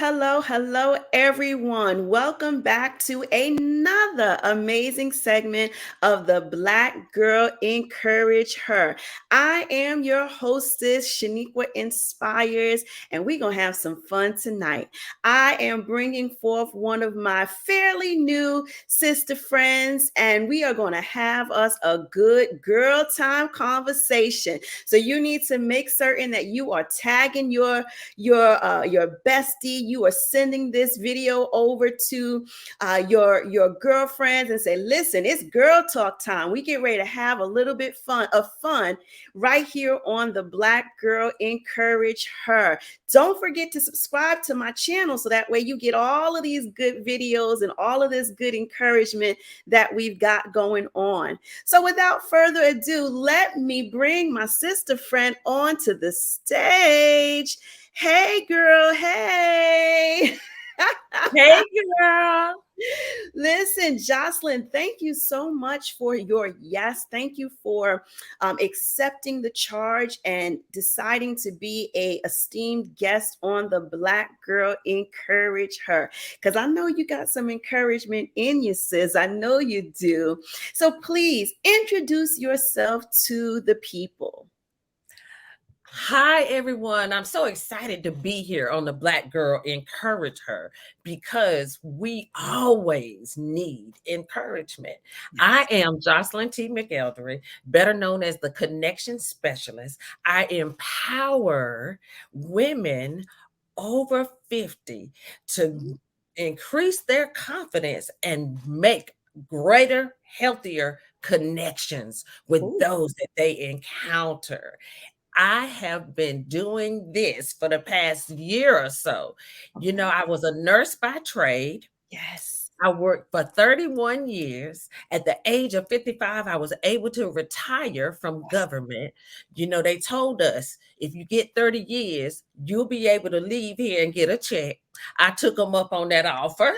hello, everyone. Welcome back to another amazing segment of the Black Girl Encourage Her. I am your hostess, Shaniqua Inspires, and we're going to have some fun tonight. I am bringing forth one of my fairly new sister friends, and we are going to have us a good girl time conversation. So you need to make certain that you are tagging your bestie. You are sending this video over to your girlfriends and say, listen, it's girl talk time. We get ready to have a little bit of fun right here on the Black Girl Encourage Her. Don't forget to subscribe to my channel so that way you get all of these good videos and all of this good encouragement that we've got going on. So without further ado, let me bring my sister friend onto the stage. Hey, girl. Hey. Hey, girl. Listen, Jocelin, thank you so much for your yes. Thank you for accepting the charge and deciding to be a esteemed guest on the Black Girl Encourage Her. Because I know you got some encouragement in you, sis. I know you do. So please introduce yourself to the people. Hi, everyone. I'm so excited to be here on the Black Girl Encourage Her because we always need encouragement. I am Jocelin T. McElderry, better known as the Connection Specialist. I empower women over 50 to increase their confidence and make greater, healthier connections with those that they encounter. I have been doing this for the past year or so. You know, I was a nurse by trade. Yes. I worked for 31 years. At the age of 55, I was able to retire from government. You know, they told us if you get 30 years, you'll be able to leave here and get a check. I took them up on that offer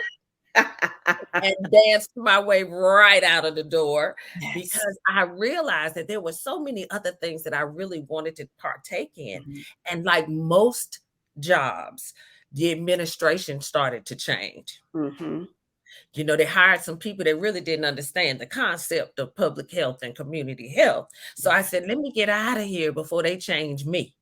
and danced my way right out of the door because I realized that there were so many other things that I really wanted to partake in. Mm-hmm. And like most jobs, the administration started to change. Mm-hmm. You know, they hired some people that really didn't understand the concept of public health and community health. So I said, let me get out of here before they change me.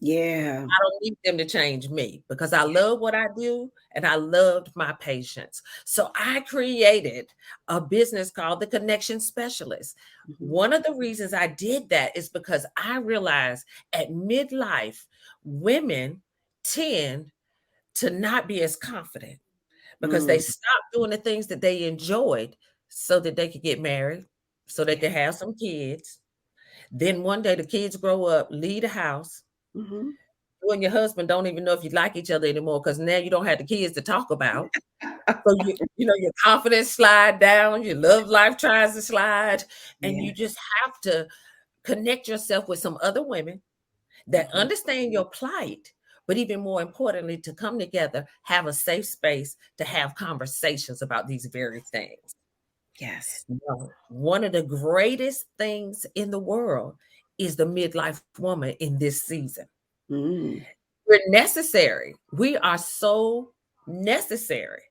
Yeah. I don't need them to change me because I love what I do and I loved my patients. So I created a business called the Connection Specialist. Mm-hmm. One of the reasons I did that is because I realized at midlife, women tend to not be as confident because they stop doing the things that they enjoyed so that they could get married, so they could have some kids. Then one day the kids grow up, leave the house. Mm-hmm. You and your husband don't even know if you like each other anymore because now you don't have the kids to talk about. So you know your confidence slide down, your love life tries to slide, and Yeah. you just have to connect yourself with some other women that Mm-hmm. understand your plight, but even more importantly, to come together, have a safe space to have conversations about these very things. Yes. You know, one of the greatest things in the world is the midlife woman in this season. Mm. We're necessary. We are so necessary,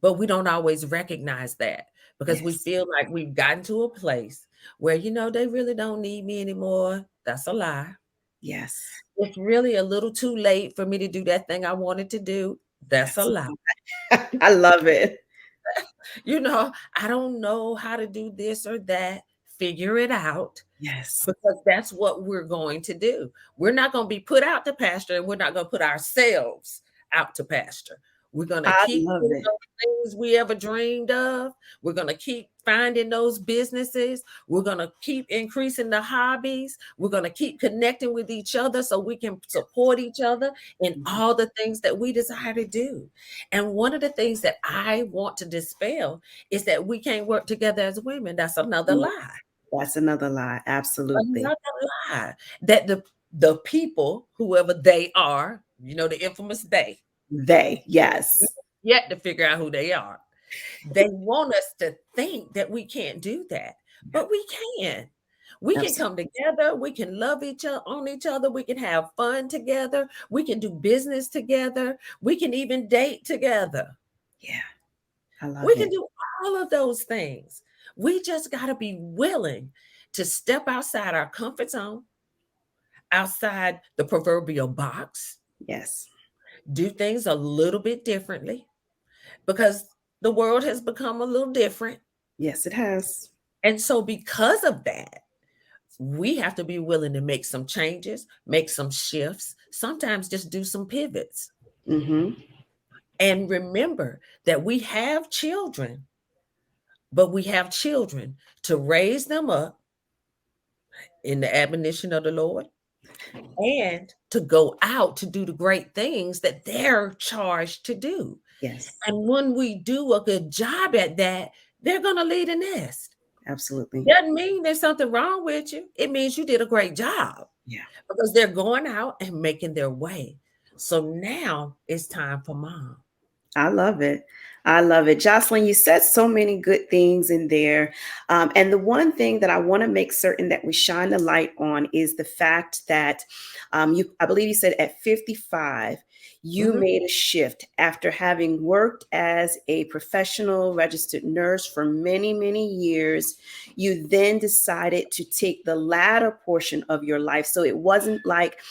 but we don't always recognize that because we Yes. feel like we've gotten to a place where, you know, they really don't need me anymore. That's a lie. Yes. It's really a little too late for me to do that thing I wanted to do. That's a That's lie. I love it. You know, I don't know how to do this or that. Figure it out Yes. because that's what we're going to do. We're not going to be put out to pasture and we're not going to put ourselves out to pasture. We're going to I keep love doing it. those things we ever dreamed of. We're going to keep finding those businesses. We're going to keep increasing the hobbies. We're going to keep connecting with each other so we can support each other in Mhm. all the things that we desire to do. And one of the things that I want to dispel is that we can't work together as women. That's another No, lie. that's another lie. Absolutely. Another lie that the people, whoever they are, you know, the infamous they, They, yes. yet to figure out who they are. They want us to think that we can't do that, but we can. We can come Absolutely. together. We can love each other on each other. We can have fun together. We can do business together. We can even date together. Yeah, I love We can it. do all of those things. We just got to be willing to step outside our comfort zone, outside the proverbial box, Yes. do things a little bit differently because the world has become a little different. Yes, it has. And so, because of that, we have to be willing to make some changes, make some shifts, sometimes just do some pivots. Mm-hmm. And remember that we have children, but we have children to raise them up in the admonition of the Lord and to go out to do the great things that they're charged to do. Yes, And when we do a good job at that, they're going to lead a nest. absolutely. Doesn't mean there's something wrong with you. It means you did a great job Yeah. because they're going out and making their way. So now it's time for mom. I love it. I love it. Jocelyn, you said so many good things in there. And the one thing that I want to make certain that we shine the light on is the fact that I believe you said at 55, you Mhm. made a shift after having worked as a professional registered nurse for many, many years. You then decided to take the latter portion of your life. So it wasn't like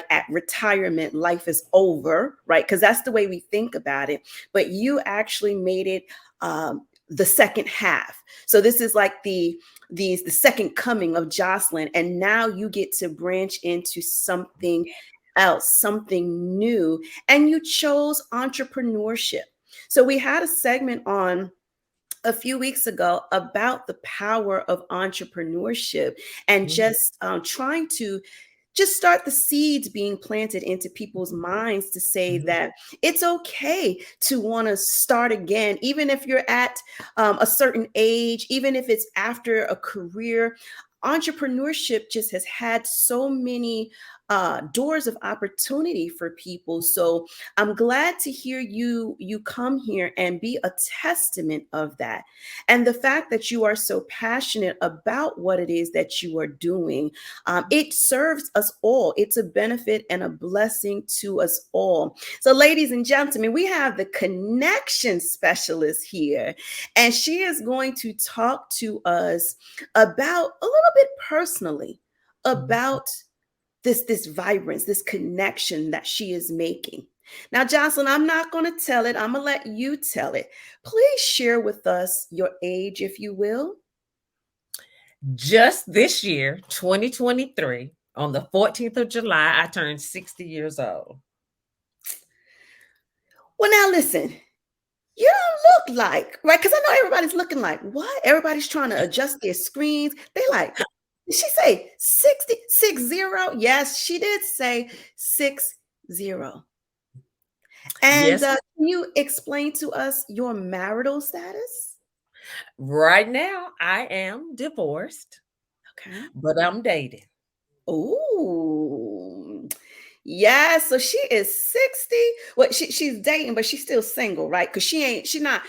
at retirement, life is over, right? Because that's the way we think about it. But you actually made it the second half. So this is like the second coming of Jocelyn, and now you get to branch into something else, something new, and you chose entrepreneurship. So we had a segment on a few weeks ago about the power of entrepreneurship and Mhm. just trying to just start the seeds being planted into people's minds to say Mhm. that it's okay to want to start again, even if you're at a certain age, even if it's after a career. Entrepreneurship just has had so many doors of opportunity for people. So I'm glad to hear you come here and be a testament of that. And the fact that you are so passionate about what it is that you are doing, it serves us all. It's a benefit and a blessing to us all. So, ladies and gentlemen, we have the connection specialist here, and she is going to talk to us about a little bit personally Mhm. about this vibrance, this connection that she is making. Now, Jocelyn, I'm not going to tell it. I'm going to let you tell it. Please share with us your age, if you will. Just this year, 2023, on the 14th of July, I turned 60 years old. Well, now listen, you don't look like, right? Because I know everybody's looking like, what? Everybody's trying to adjust their screens. They like, did she say 60? Yes, she did say 60. And Yes, can you explain to us your marital status? right now I am divorced, Okay. but I'm dating. Ooh. Yeah, so she is 60. Well, she's dating, but she's still single, right? Because she not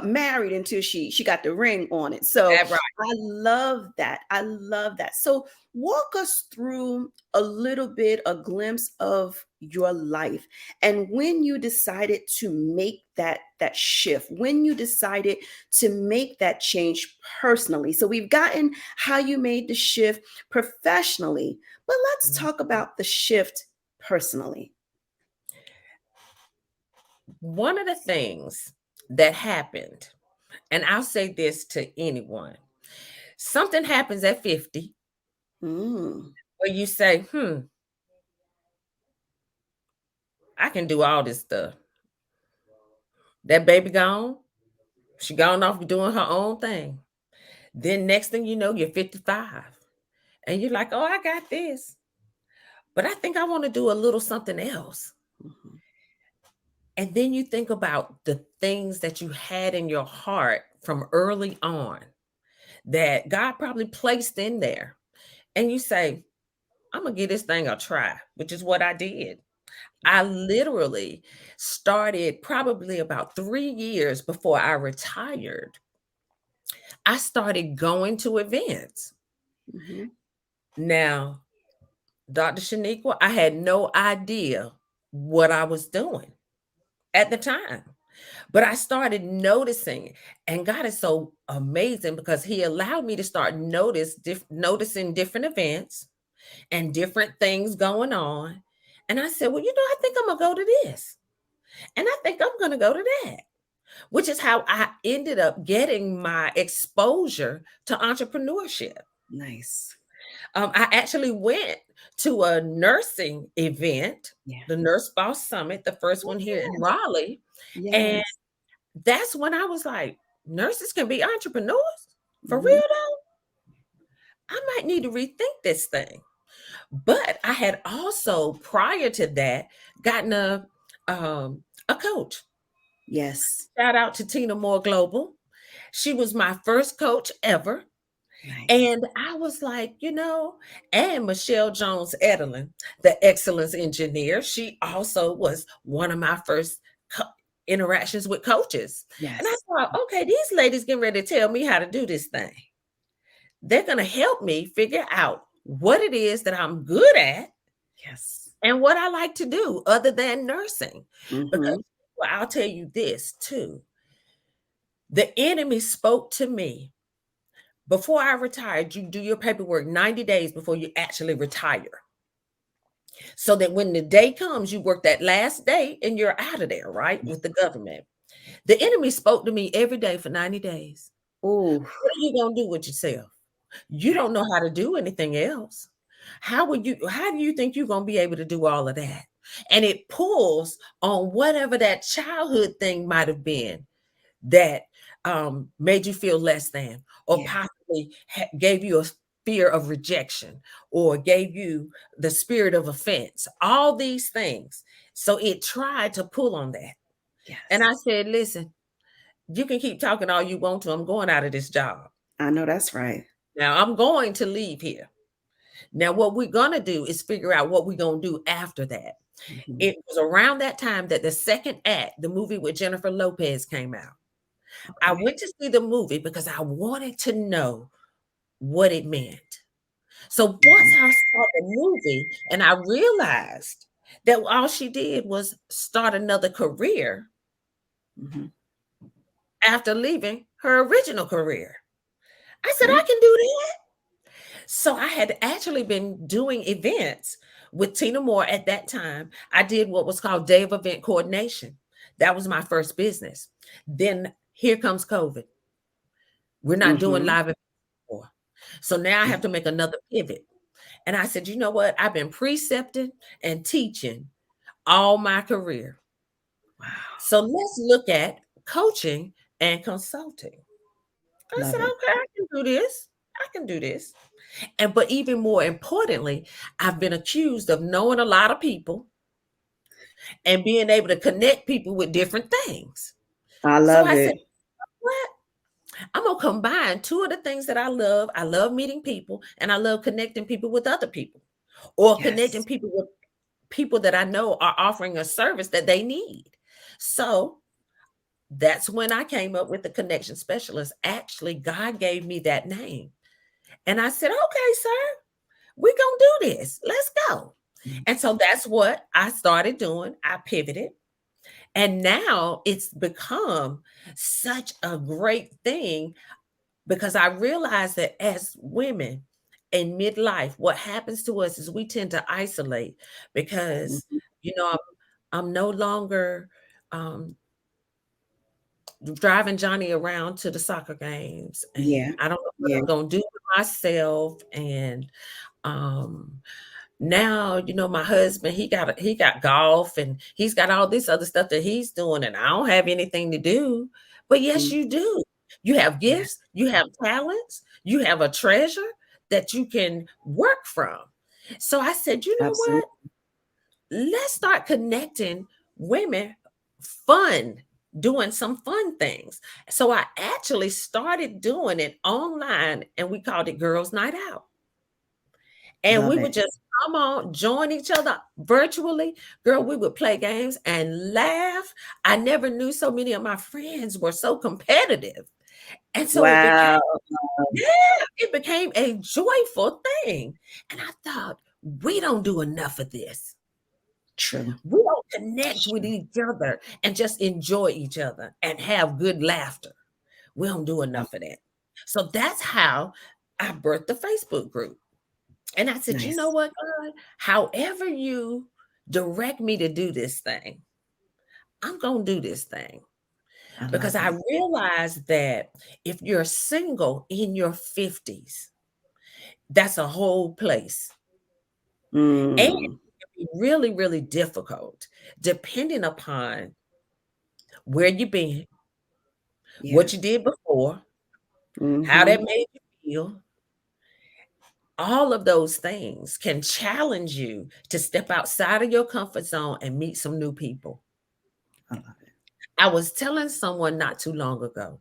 married until she got the ring on it. So That right. I love that. I love that. So walk us through a little bit, a glimpse of your life and when you decided to make that shift, when you decided to make that change personally. So we've gotten how you made the shift professionally, but let's talk about the shift personally. One of the things that happened, and I'll say this to anyone, something happens at 50 Mm, where you say, I can do all this stuff. That baby gone. She gone off doing her own thing. Then next thing you know, you're 55. And you're like, oh, I got this. But I think I want to do a little something else. mhm, And then you think about the things that you had in your heart from early on that God probably placed in there. And you say, I'm going to give this thing a try, which is what I did. I literally started probably about 3 years before I retired. I started going to events. Mhm. Now, Dr. Shaniqua, I had no idea what I was doing at the time. But I started noticing, and God is so amazing because He allowed me to start noticing different events and different things going on. And I said, well, I think I'm gonna go to this, and I think I'm gonna go to that, which is how I ended up getting my exposure to entrepreneurship. Nice. I actually went to a nursing event, Yeah. the Nurse Boss Summit, the first one here in Raleigh, and Yes. that's when I was like, nurses can be entrepreneurs? For real Mhm. though? I might need to rethink this thing. But I had also, prior to that, gotten a coach. Yes. Shout out to Tina Moore Global. She was my first coach ever. Nice. And I was like, and Michelle Jones Edelin, the excellence engineer, she also was one of my first co- interactions with coaches. And I Yes. thought, okay, these ladies getting ready to tell me how to do this thing. They're going to help me figure out what it is that I'm good at Yes. and what I like to do other than nursing. Because Mhm. well, I'll tell you this too. The enemy spoke to me before I retired. You do your paperwork 90 days before you actually retire. So that when the day comes, you work that last day and you're out of there, right? With the government. The enemy spoke to me every day for 90 days. Ooh. What are you going to do with yourself? You don't know how to do anything else. How do you think you're going to be able to do all of that? And it pulls on whatever that childhood thing might have been that made you feel less than, or Yeah. possibly gave you a fear of rejection, or gave you the spirit of offense, all these things. So it tried to pull on that. And Yes. I said, listen, you can keep talking all you want to. I'm going out of this job. I know that's right. Now I'm going to leave here. Now, what we're going to do is figure out what we're going to do after that. Mhm. It was around that time that the second act, the movie with Jennifer Lopez, came out. I Okay. went to see the movie because I wanted to know what it meant. So once Mhm. I saw the movie and I realized that all she did was start another career Mhm. after leaving her original career, I said, Okay. I can do that. So I had actually been doing events with Tina Moore at that time. I did what was called Day of Event Coordination. That was my first business. Then here comes COVID. We're not doing Mhm. live events anymore. So now I Yeah. have to make another pivot. And I said, you know what? I've been precepting and teaching all my career. Wow. So let's look at coaching and consulting. I said, Love it. okay, I can do this. I can do this. And but even more importantly, I've been accused of knowing a lot of people and being able to connect people with different things. I So love I said, it. what? I'm gonna combine two of the things that I love. I love meeting people and I love connecting people with other people, or connecting Yes. people with people that I know are offering a service that they need. So that's when I came up with the connection specialist. Actually, God gave me that name. And I said, okay, sir, we're going to do this. Let's go. Mhm. And so that's what I started doing. I pivoted. And now it's become such a great thing because I realize that as women in midlife, what happens to us is we tend to isolate because, Mhm. you know, I'm no longer um, driving Johnny around to the soccer games, Yeah. and I don't know what Yeah. I'm going to do with myself. And um, now, my husband, he got golf and he's got all this other stuff that he's doing, and I don't have anything to do. But yes, Mhm. you do. You have Yes. gifts, you have talents, you have a treasure that you can work from. So I said, you know what? Absolutely. Let's start connecting women fun, doing some fun things. So I actually started doing it online and we called it Girls Night Out. And Love we it. would just come on, join each other virtually. Girl, we would play games and laugh. I never knew so many of my friends were so competitive. And so Wow. yeah, it became a joyful thing. And I thought, we don't do enough of this. True. We don't connect with True. each other and just enjoy each other and have good laughter. We don't do enough of that. So that's how I birthed the Facebook group. And I said, you know Nice. what, God? However you direct me to do this thing, I'm going to do this thing. I Because love I it. realized that if you're single in your 50s, that's a whole place. And it Mm. can be really, really difficult depending upon where you've been, Yeah. what you did before, how that Mm-hmm. made you feel. All of those things can challenge you to step outside of your comfort zone and meet some new people. I love it. I was telling someone not too long ago,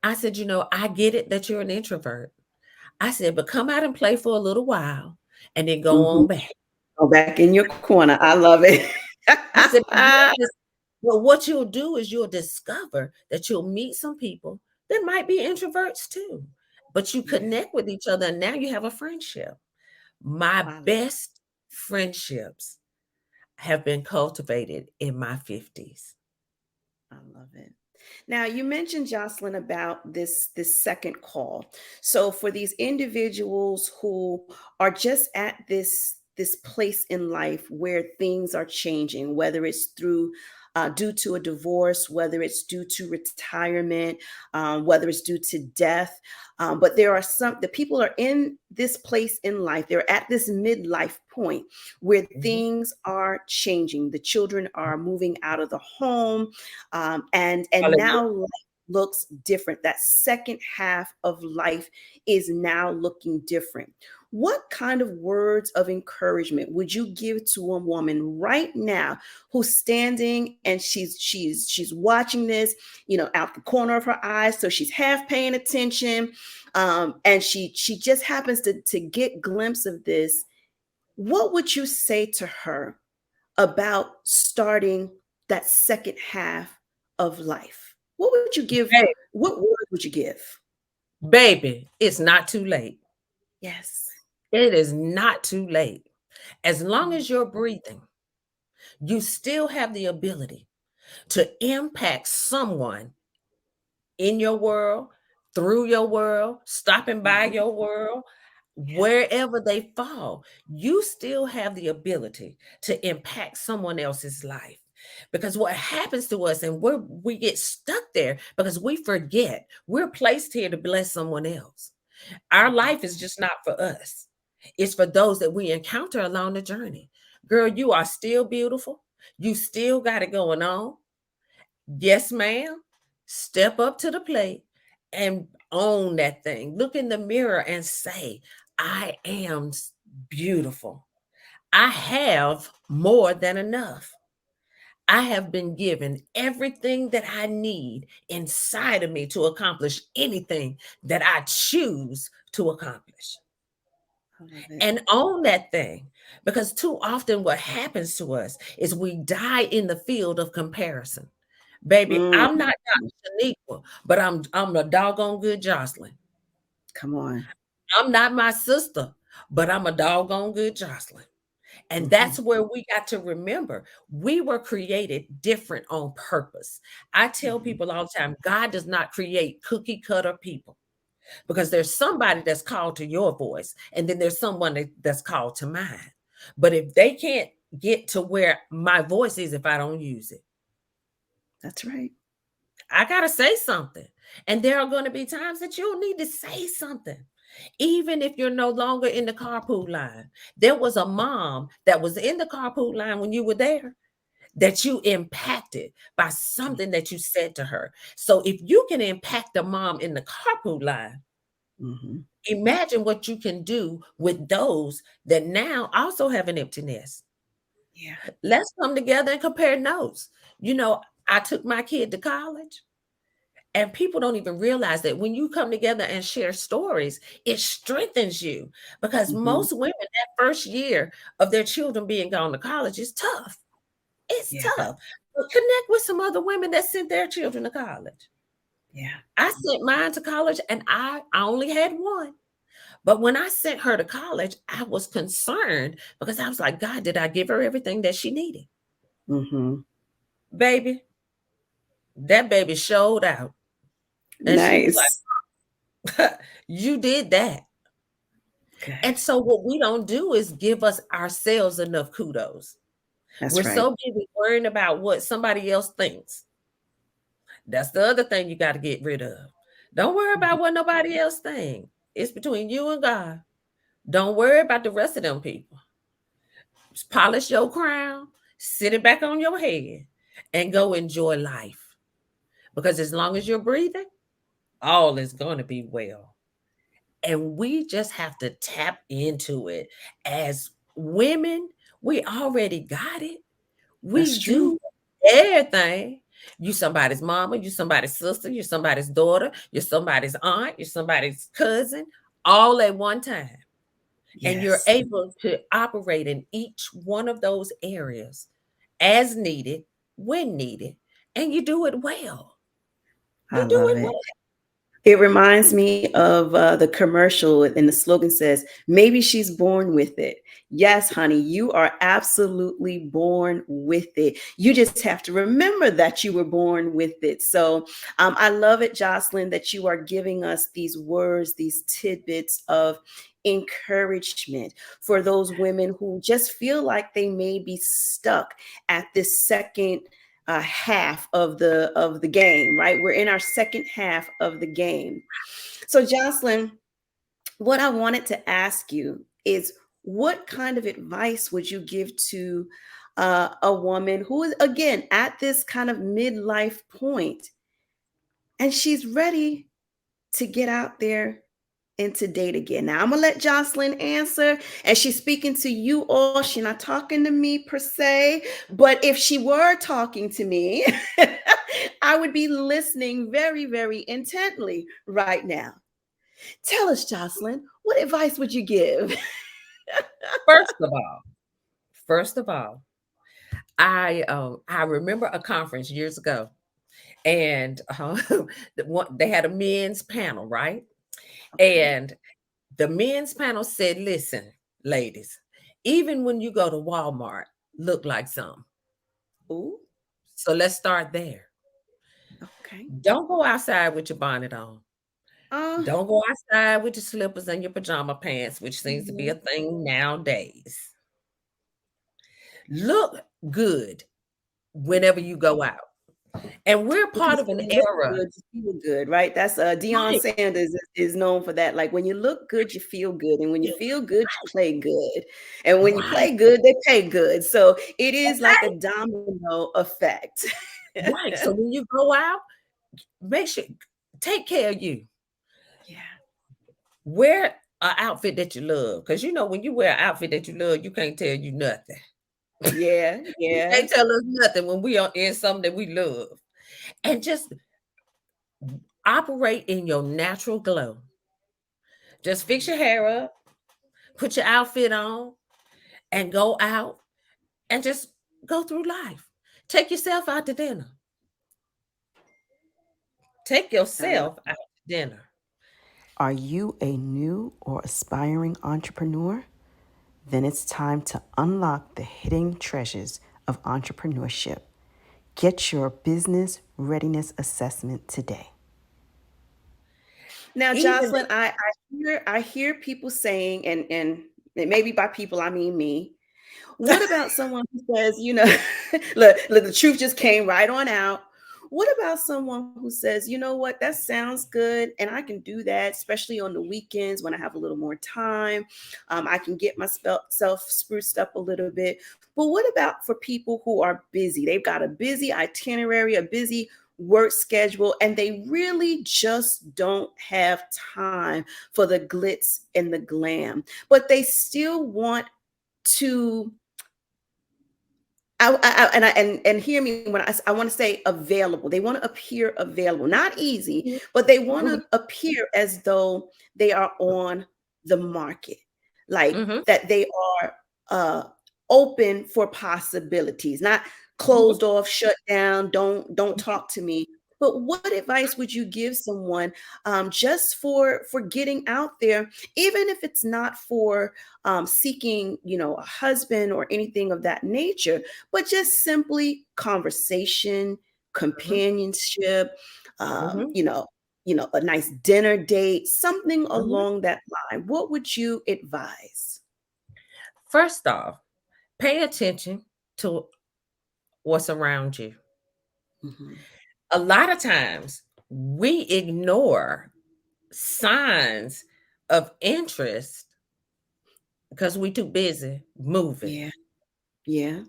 I said, I get it that you're an introvert. I said, but come out and play for a little while and then go Mm-hmm. on back. Go back in your corner. I love it. I said, but what you'll do is you'll discover that you'll meet some people that might be introverts too, but you Yeah. connect with each other and now you have a friendship. My I love best friendships have been cultivated in my 50s. I love it. Now, you mentioned, Jocelyn, about this second call. So for these individuals who are just at this place in life where things are changing, whether it's through due to a divorce, whether it's due to retirement, whether it's due to death, but there are the people are in this place in life. They're at this midlife point where Mhm. things are changing. The children are moving out of the home, and Hallelujah. now life looks different. That second half of life is now looking different. What kind of words of encouragement would you give to a woman right now who's standing and she's watching this, out the corner of her eyes, so she's half paying attention, and she just happens to get glimpse of this? What would you say to her about starting that second half of life? What would you give? Hey, What word would you give? baby, it's not too late. Yes. It is not too late. As long Mm, as you're breathing, you still have the ability to impact someone in your world, through your world, stopping by mhm. your world, Yeah, wherever they fall, you still have the ability to impact someone else's life. Because what happens to us, and we get stuck there because we forget we're placed here to bless someone else. Our mhm. life is just not for us. It's for those that we encounter along the journey. Girl, you are still beautiful. You still got it going on. Yes, ma'am. Step up to the plate and own that thing. Look in the mirror and say, I am beautiful. I have more than enough. I have been given everything that I need inside of me to accomplish anything that I choose to accomplish. I love it. And own that thing. Because too often, what happens to us is we die in the field of comparison. Baby, Mm, I'm not Dr. Shaniqua, but I'm a doggone good Jocelyn. come on. I'm not my sister, but I'm a doggone good Jocelyn. And Hmm. that's where we got to remember we were created different on purpose. I tell Hmm. people all the time, God does not create cookie cutter people because there's somebody that's called to your voice, and then there's someone that's called to mine. But if they can't get to where my voice is if I don't use it, That's right. I got to say something. And there are going to be times that you'll need to say something. Even if you're no longer in the carpool line, there was a mom that was in the carpool line when you were there that you impacted by something that you said to her. So if you can impact a mom in the carpool line, Hmm. imagine what you can do with those that now also have an empty nest. Yeah. Let's come together and compare notes. You know, I took my kid to college. And people don't even realize that when you come together and share stories, it strengthens you because Hmm. most women, that first year of their children being gone to college is tough. It's Yeah. tough. But connect with some other women that sent their children to college. Yeah. I sent mine to college and I only had one. But when I sent her to college, I was concerned because I was like, God, did I give her everything that she needed? Mm-hmm. Baby, that baby showed out. And she was Nice. like, you did that. And Good. so what we don't do is give us ourselves enough kudos. We're That's right. so busy worrying about what somebody else thinks. That's the other thing you got to get rid of. Don't worry Mhm. about what nobody else thinks. It's between you and God. Don't worry about the rest of them people. Just polish your crown, sit it back on your head, and go enjoy life. Because as long as you're breathing, all is going to be well. And we just have to tap into it. As women, we already got it. We That's true. do everything. You somebody's mama, you somebody's sister, you're somebody's daughter, you're somebody's aunt, you're somebody's cousin, all at one time. And you're Yes. able to operate in each one of those areas as needed, when needed, and you do it well. I You do love it it. well. It reminds me of the commercial, and the slogan says, maybe she's born with it. Yes, honey, you are absolutely born with it. You just have to remember that you were born with it. So I love it, Jocelyn, that you are giving us these words, these tidbits of encouragement for those women who just feel like they may be stuck at this second half of the game, right? We're in our second half of the game. So, Jocelyn, what I wanted to ask you is, what kind of advice would you give to a woman who is, again, at this kind of midlife point, and she's ready to get out there and to date again? Now, I'm gonna let Jocelyn answer, and she's speaking to you all. She's not talking to me per se, but if she were talking to me, I would be listening very, very intently right now. Tell us, Jocelyn, what advice would you give? First of all, first of all, I remember a conference years ago, and they had a men's panel, right? Okay. And the men's panel said, "Listen, ladies, even when you go to Walmart, look like some." Ooh, So let's start there. okay. Don't go outside with your bonnet on. Uh, Don't go outside with your slippers and your pajama pants, which seems to be a mhm. thing nowadays. Look good whenever you go out. And we're part Because of when an you look era, good, you feel good, right? That's Deion right, Sanders is known for that. Like when you look good, you feel good, and when you yeah, feel good, you play good, and when you right, play good, they pay good. So it is like a okay, domino effect. right. So when you go out, make sure take care of you. Yeah, Wear an outfit that you love. Because you know, when you wear an outfit that you love, you can't tell you nothing. yeah, You yeah. can't tell us nothing when we are in something that we love. And just operate in your natural glow. Just fix your hair up, put your outfit on, and go out and just go through life. Take yourself out to dinner. Take I love yourself out it. to dinner. Are you a new or aspiring entrepreneur? Then it's time to unlock the hidden treasures of entrepreneurship. Get your business readiness assessment today. Now, Even Jocelyn, I hear people saying, and maybe by people I mean me. What about someone who says, look, the truth just came right on out. What about someone who says, you know what, that sounds good, and I can do that, especially on the weekends when I have a little more time. I can get myself spruced up a little bit. But what about for people who are busy? They've got a busy itinerary, a busy work schedule, and they really just don't have time for the glitz and the glam, but they still want to and hear me when I want to say available. They want to appear available, not easy, but they want to appear as though they are on the market, like Mhm, that they are uh, open for possibilities, not mhm, closed off, shut down. Don't talk to me. But what advice would you give someone, just for getting out there, even if it's not for seeking, a husband or anything of that nature, but just simply conversation, Mhm, companionship, um, mhm, you know, a nice dinner date, something mhm. along that line. What would you advise? First off, pay attention to what's around you. Hmm. A lot of times we ignore signs of interest because we too busy moving. Yeah, yeah.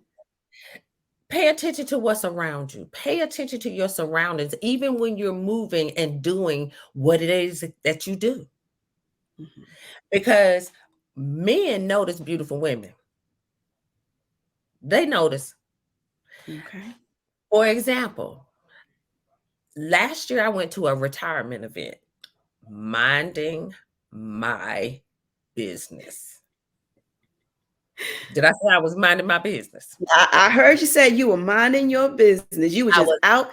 Pay attention to what's around you. Pay attention to your surroundings, even when you're moving and doing what it is that you do. Hmm. Because men notice beautiful women. They notice. Okay. For example, last year I went to a retirement event, minding my business. Did I say I was minding my business? I heard you say you were minding your business. You were I just was out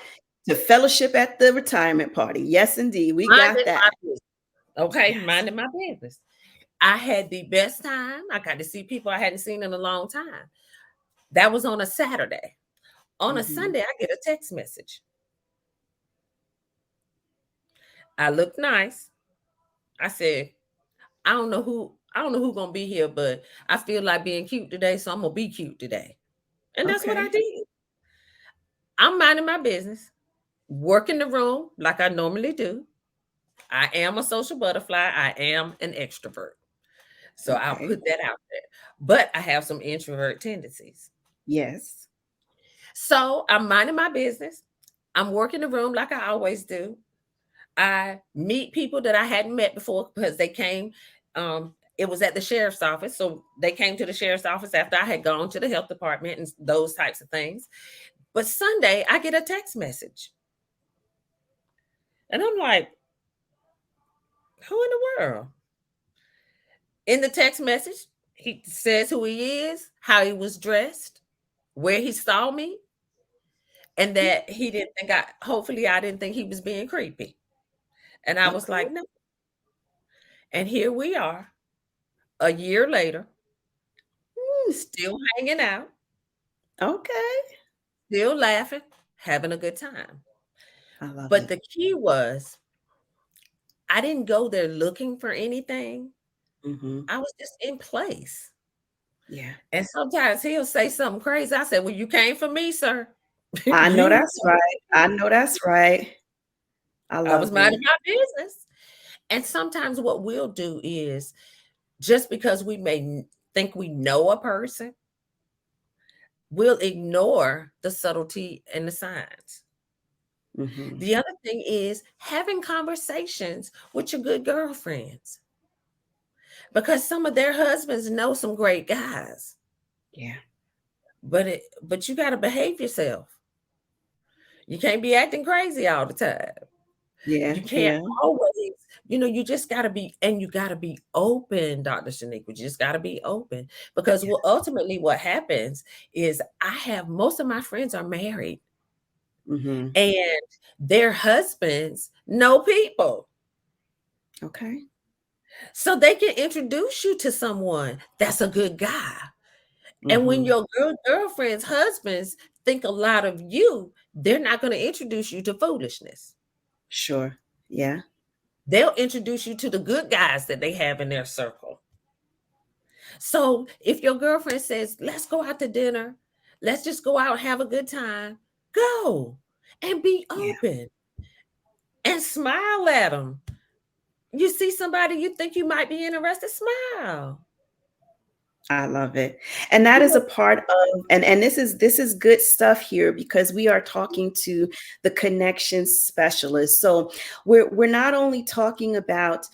to fellowship at the retirement party. Yes, indeed. We got minding my that. business. Okay, Yes. minding my business. I had the best time. I got to see people I hadn't seen in a long time. That was on a Saturday. On a Hmm. Sunday, I get a text message. I look nice. I said, I don't know who gonna be here, but I feel like being cute today, so I'm gonna be cute today. And that's what I Okay. did. I'm minding my business, working the room like I normally do. I am a social butterfly. I am an extrovert. So I'll Okay. put that out there. But I have some introvert tendencies. Yes. So I'm minding my business. I'm working the room like I always do. I meet people that I hadn't met before because they came. It was at the sheriff's office. So they came to the sheriff's office after I had gone to the health department and those types of things. But Sunday, I get a text message. And I'm like, who in the world? In the text message, he says who he is, how he was dressed, where he saw me, and that he didn't think hopefully I didn't think he was being creepy. And I was Okay. like, no. And here we are, a year later, Mm, still hanging out, okay. still laughing, having a good time. I love But it. the key was I didn't go there looking for anything. Hmm. I was just in place. Yeah. And sometimes he'll say something crazy. I said, well, you came for me, sir. I know You that's right. I know that's right. I I was love minding it. my business. And sometimes what we'll do is just because we may think we know a person, we'll ignore the subtlety and the signs. Hmm. The other thing is having conversations with your good girlfriends because some of their husbands know some great guys, Yeah. but you got to behave yourself. You can't be acting crazy all the time. Yeah. You can't Yeah. always, you just got to be, and you got to be open, Dr. Shanique. You just got to be open because Yeah. ultimately what happens is I have most of my friends are married Hmm. and their husbands know people. Okay. So they can introduce you to someone that's a good guy. And when Hmm. your girlfriend's husbands think a lot of you, they're not going to introduce you to foolishness. Sure. Yeah. They'll introduce you to the good guys that they have in their circle. So if your girlfriend says, let's go out to dinner, let's just go out and have a good time, go and be Yeah. open and smile at them. You see somebody you think you might be interested, smile. I love it. And that You is a know, part of, and this is good stuff here because we are talking to the connection specialist. So we're not only talking about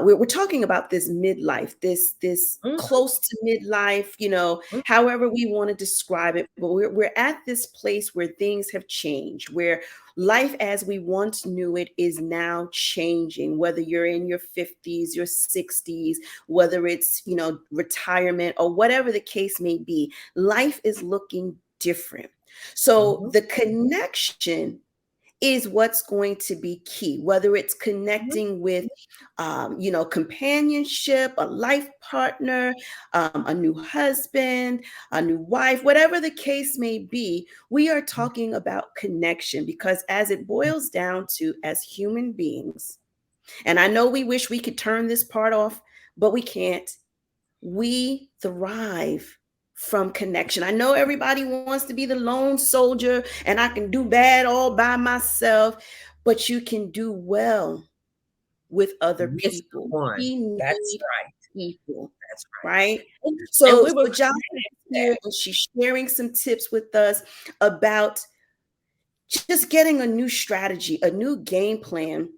we're talking about this midlife, this mhm, close to midlife, mhm, however we want to describe it, but we're at this place where things have changed, where life as we once knew it is now changing, whether you're in your 50s, your 60s, whether it's, retirement or whatever the case may be, life is looking different. So mhm, the connection is what's going to be key, whether it's Mhm. connecting with, companionship, a life partner, a new husband, a new wife, whatever the case may be. We are talking about connection because, as it boils down to, as human beings, and I know we wish we could turn this part off, but we can't. We thrive from connection. I know everybody wants to be the lone soldier and I can do bad all by myself, but you can do well with other With people. someone. We That's need right. people, That's right? right. And So, we were so Jocelyn created is that. here and she's sharing some tips with us about just getting a new strategy, a new game plan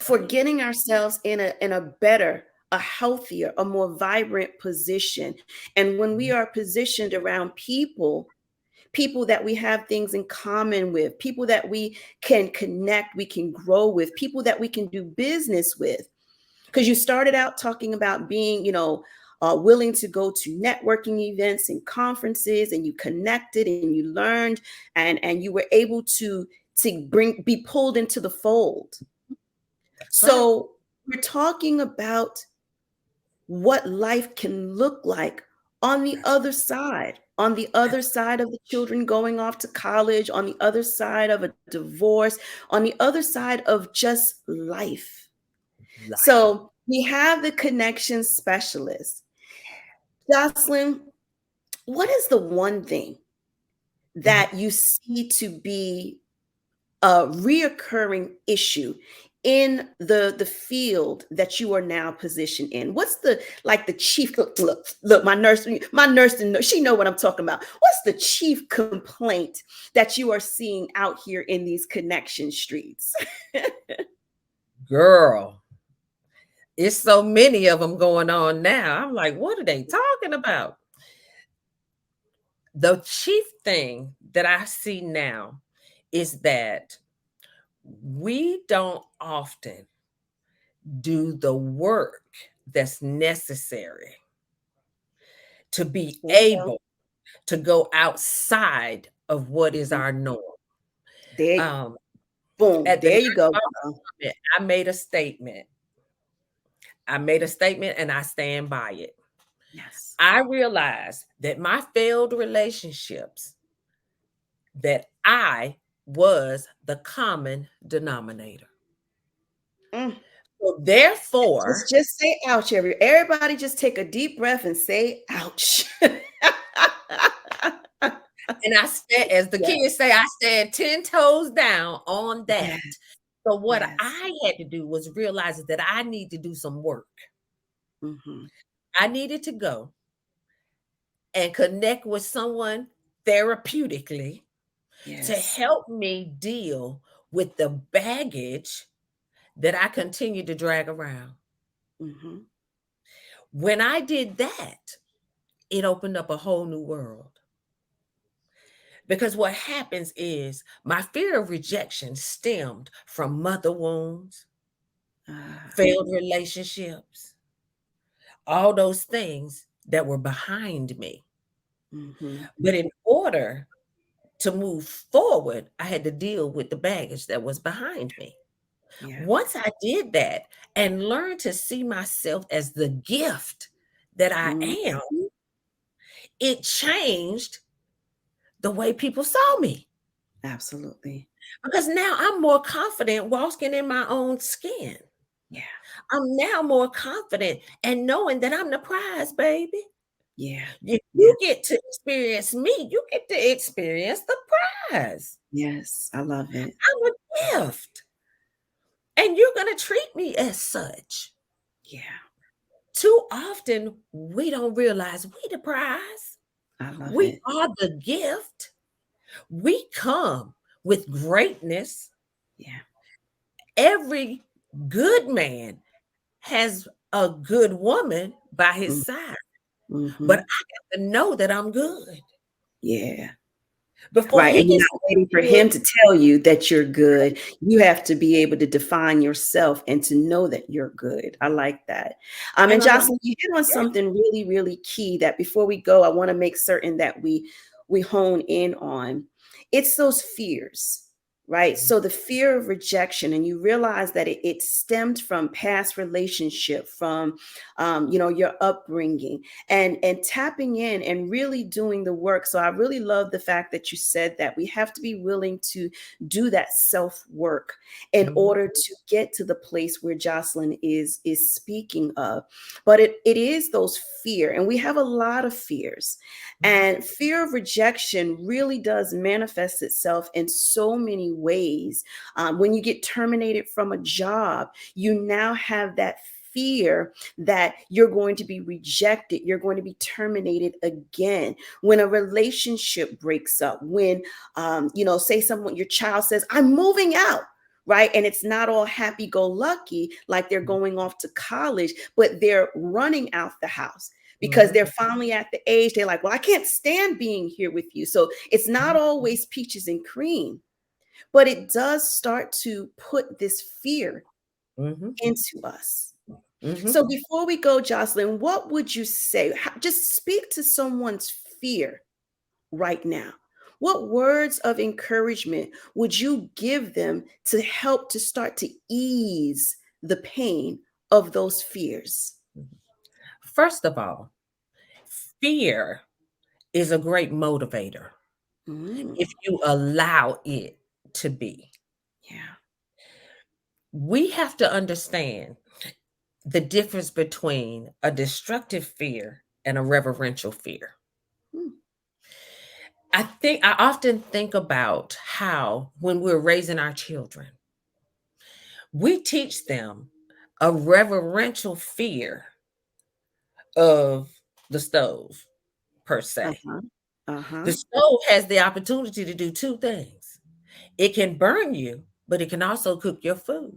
for Right. getting ourselves in a better, a healthier, a more vibrant position. And when we Mhm. are positioned around people that we have things in common with, people that we can connect, we can grow with, people that we can do business with. Because you started out talking about being, willing to go to networking events and conferences, and you connected and you learned, and you were able to be pulled into the fold. That's right. So we're talking about what life can look like That's on the other that's side of the children going off to college, on the other side of a divorce, on the other side of just life. life. So we have the connection specialist. Jocelyn, what is the one thing Mhm. that you see to be a reoccurring issue in the field that you are now positioned in? What's the like the chief look, my nurse she know what I'm talking about. What's the chief complaint that you are seeing out here in these connection streets? Girl, it's so many of them going on now. I'm like, what are they talking about? The chief thing that I see now is that we don't often do the work that's necessary to be There you go. able to go outside of what is Mhm. our norm. There, Um, boom, at the there Nurse you go, Mama girl. Summit, I made a statement. I made a statement and I stand by it. Yes. I realized that my failed relationships, that I was the common denominator. Mm. So Just therefore, just say ouch. Everybody just take a deep breath and say ouch. and I stand, as the Yeah. kids say, I stand 10 toes down on that. Yes. So what Yes. I had to do was realize that I need to do some work. Hmm. I needed to go and connect with someone therapeutically to Yes. help me deal with the baggage that I continue to drag around. Hmm. When I did that, it opened up a whole new world. Because what happens is my fear of rejection stemmed from mother wounds, Uh, failed relationships, all those things that were behind me. hmm. But in order to move forward, I had to deal with the baggage that was behind me. Yeah. Once I did that and learned to see myself as the gift that I Hmm. am, it changed the way people saw me. Absolutely. Because now I'm more confident walking in my own skin. Yeah. I'm now more confident and knowing that I'm the prize, baby. Yeah. If Yeah. you get to experience me, you get to experience the prize. Yes. I love it. I'm a gift. And you're going to treat me as such. Yeah. Too often, we don't realize we the prize. I love We it. are the gift. We come with greatness. Yeah. Every good man has a good woman by his side, but Mm-hmm. I got to know that I'm good Yeah. before Right. he And you're gets not waiting for good. him to tell you that you're good. You have to be able to define yourself and to know that you're good. I like that. And And I'm like, Jocelyn, you hit on yeah, something really, really key that before we go, I want to make certain that we hone in on. It's those fears. right? So the fear of rejection, and you realize that it stemmed from past relationship, from your upbringing, and tapping in and really doing the work. So I really love the fact that you said that we have to be willing to do that self work in Mhm. order to get to the place where Jocelyn is speaking of. But it is those fear, and we have a lot of fears. Mhm. And fear of rejection really does manifest itself in so many ways. When you get terminated from a job, you now have that fear that you're going to be rejected, you're going to be terminated again. When a relationship breaks up, when say someone, your child says, I'm moving out, right? And it's not all happy go lucky, like they're going off to college, but they're running out the house because Mhm. they're finally at the age they're like, well, I can't stand being here with you. So it's not always peaches and cream, but it does start to put this fear Mhm. into us. Mhm. So before we go, Jocelyn, what would you say? Just speak to someone's fear right now. What words of encouragement would you give them to help to start to ease the pain of those fears? First of all, fear is a great motivator Mm, if you allow it to be. yeah. We have to understand the difference between a destructive fear and a reverential fear. Mm, I often think about how when we're raising our children, we teach them a reverential fear of the stove per se. uh-huh. Uh-huh. The stove has the opportunity to do two things. It can burn you, but it can also cook your food.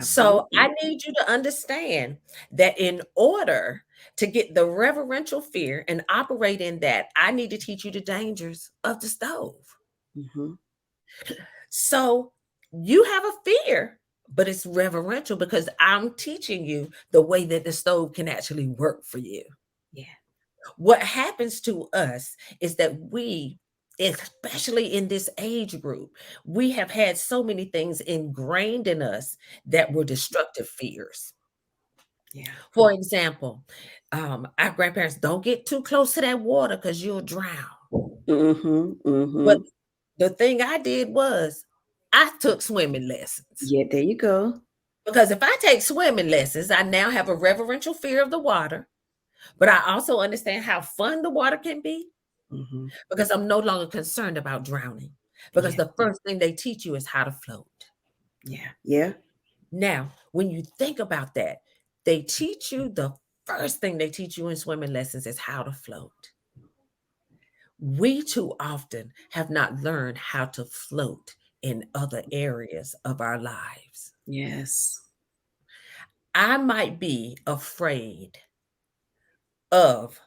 So Absolutely. I need you to understand that in order to get the reverential fear and operate in that, I need to teach you the dangers of the stove. Hmm. So you have a fear, but it's reverential because I'm teaching you the way that the stove can actually work for you. Yeah. What happens to us is that we, especially in this age group, we have had so many things ingrained in us that were destructive fears. Yeah. For example, our grandparents don't get too close to that water because you'll drown. Mm-hmm. But Mm-hmm. the thing I did was I took swimming lessons Yeah, there you go. because if I take swimming lessons, I now have a reverential fear of the water, but I also understand how fun the water can be Hmm. because I'm no longer concerned about drowning. Because Yeah. the first thing they teach you is how to float. Yeah. Yeah. Now, when you think about that, they teach you the first thing they teach you in swimming lessons is how to float. We too often have not learned how to float in other areas of our lives. Yes. I might be afraid of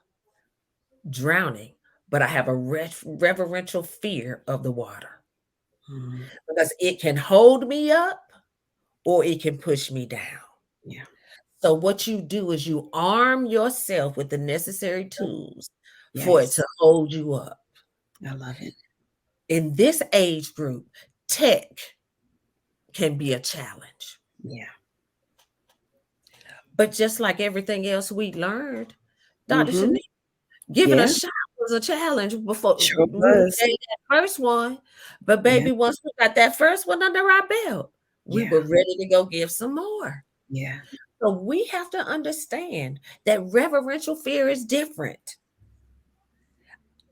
drowning, but I have a reverential fear of the water Mm, because it can hold me up or it can push me down. yeah. So, what you do is you arm yourself with the necessary tools for it Yes. to hold you up. I love it. In this age group, tech can be a challenge. Yeah. But just like everything else we learned, Dr. Mm-hmm. Shanice, giving a Yeah. shot was a challenge before Sure when we was. gave that first one. But Yeah. baby, once we got that first one under our belt, we Yeah. were ready to go give some more. Yeah. So we have to understand that reverential fear is different.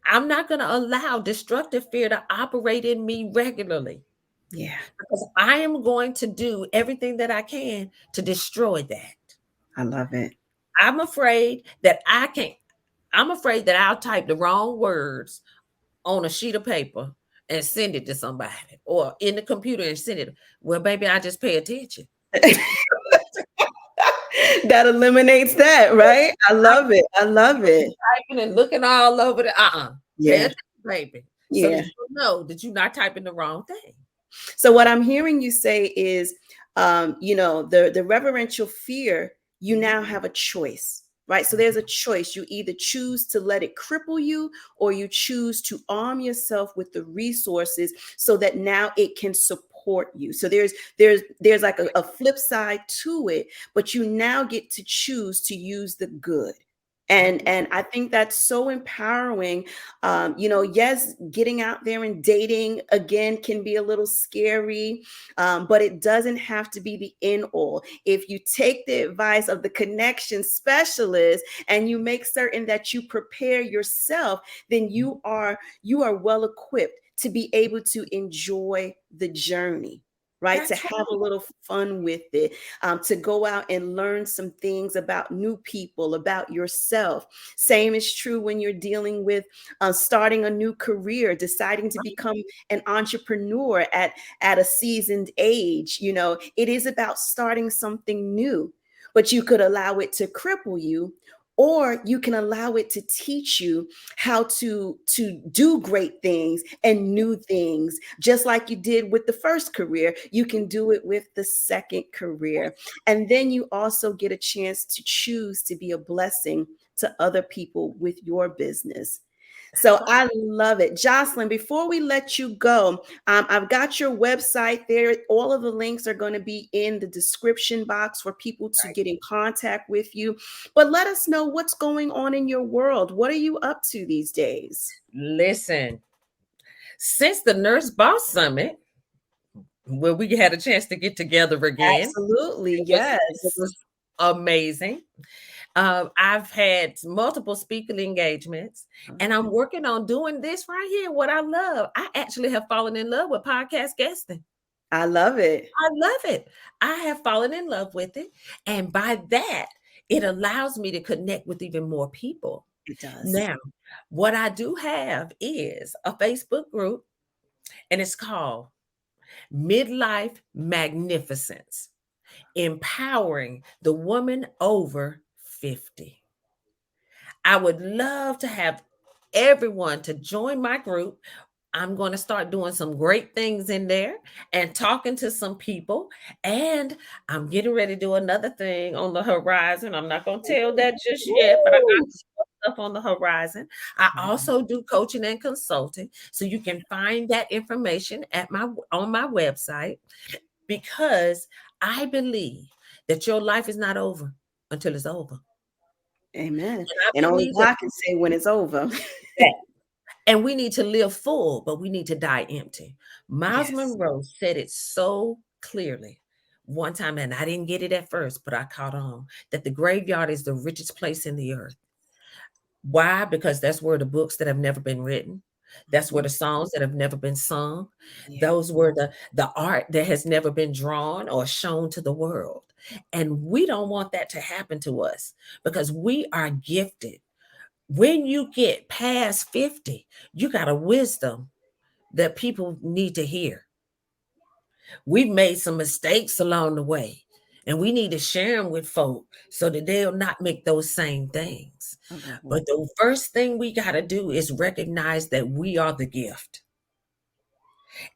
I'm not going to allow destructive fear to operate in me regularly Yeah. because I am going to do everything that I can to destroy that. I love it. I'm afraid that I can't, I'm afraid that I'll type the wrong words on a sheet of paper and send it to somebody or in the computer and send it. Well, baby, I just pay attention. That eliminates that, right? I I'm love it. I love it. typing and looking all over the pay Yeah. attention, baby. So that Yeah. you know that you're not typing the wrong thing. So what I'm hearing you say is, the reverential fear, you Mhm. now have a choice. right? So there's a choice. You either choose to let it cripple you, or you choose to arm yourself with the resources so that now it can support you. So there's like a flip side to it, but you now get to choose to use the good. And I think that's so empowering. Yes, getting out there and dating again can be a little scary, but it doesn't have to be the end all. If you take the advice of the connection specialist and you make certain that you prepare yourself, then you are well equipped to be able to enjoy the journey, right? To That's have a right. little fun with it, to go out and learn some things about new people, about yourself. Same is true when you're dealing with starting a new career, deciding to become an entrepreneur at a seasoned age. It is about starting something new, but you could allow it to cripple you, or you can allow it to teach you how to do great things and new things. Just like you did with the first career, you can do it with the second career. And then you also get a chance to choose to be a blessing to other people with your business. That's So right. I love it. Jocelyn, before we let you go, I've got your website there. All of the links are going to be in the description box for people to get in contact with you. But let us know what's going on in your world. What are you up to these days? Listen, since the Nurse Boss Summit, where we had a chance to get together again, Absolutely. it Yes. was amazing. I've had multiple speaking engagements, and I'm Okay. working on doing this right here. What I love, I actually have fallen in love with podcast guesting. I love it. I love it. I have fallen in love with it, and by that, it allows me to connect with even more people. It does. Now, what I do have is a Facebook group, and it's called Midlife Magnificence, empowering the woman over 50. I would love to have everyone to join my group. I'm going to start doing some great things in there and talking to some people. And I'm getting ready to do another thing on the horizon. I'm not going to tell that just yet, but I got Woo! stuff on the horizon. I also do coaching and consulting. So you can find that information at my on my website, because I believe that your life is not over until it's over. Amen. And I And only believe that God can say when it's over. and we need to live full, but we need to die empty. Miles Yes. Monroe said it so clearly one time, and I didn't get it at first, but I caught on that the graveyard is the richest place in the earth. Why? Because that's where the books that have never been written, that's where Mhm. the songs that have never been sung, Yeah. those were the art that has never been drawn or shown to the world. And we don't want that to happen to us, because we are gifted. When you get past 50, you got a wisdom that people need to hear. We've made some mistakes along the way, and we need to share them with folk so that they'll not make those same things. I love it. But the first thing we got to do is recognize that we are the gift,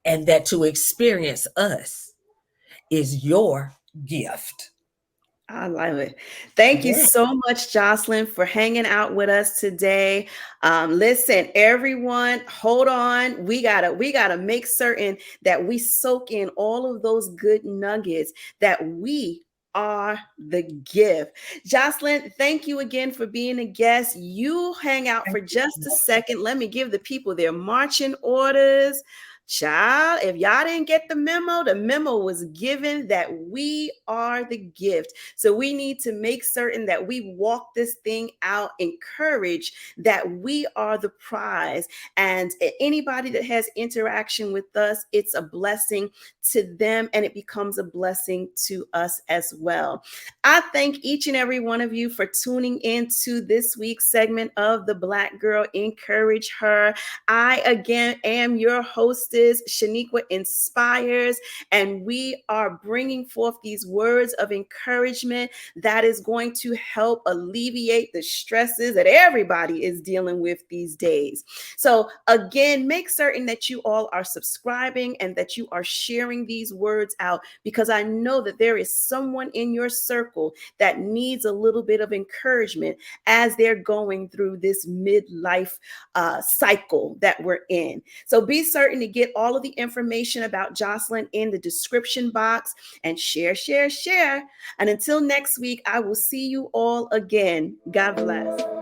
and that to experience us is your gift. I love it. Thank you Yeah. so much, Jocelyn, for hanging out with us today. Listen, everyone, hold on. We gotta make certain that we soak in all of those good nuggets, that we are the gift. Jocelyn, thank you again for being a guest. You hang out for just a second. Let me give the people their marching orders. Child, if y'all didn't get the memo was given that we are the gift. So we need to make certain that we walk this thing out, encourage that we are the prize. And anybody that has interaction with us, it's a blessing to them, and it becomes a blessing to us as well. I thank each and every one of you for tuning in to this week's segment of the Black Girl Encourage Her. I again am your hostess, hostess, Shaniqua Inspires, and we are bringing forth these words of encouragement that is going to help alleviate the stresses that everybody is dealing with these days. So, again, make certain that you all are subscribing and that you are sharing these words out, because I know that there is someone in your circle that needs a little bit of encouragement as they're going through this midlife cycle that we're in. So be certain to get all of the information about Jocelin in the description box and share, share, share. And until next week, I will see you all again. God bless.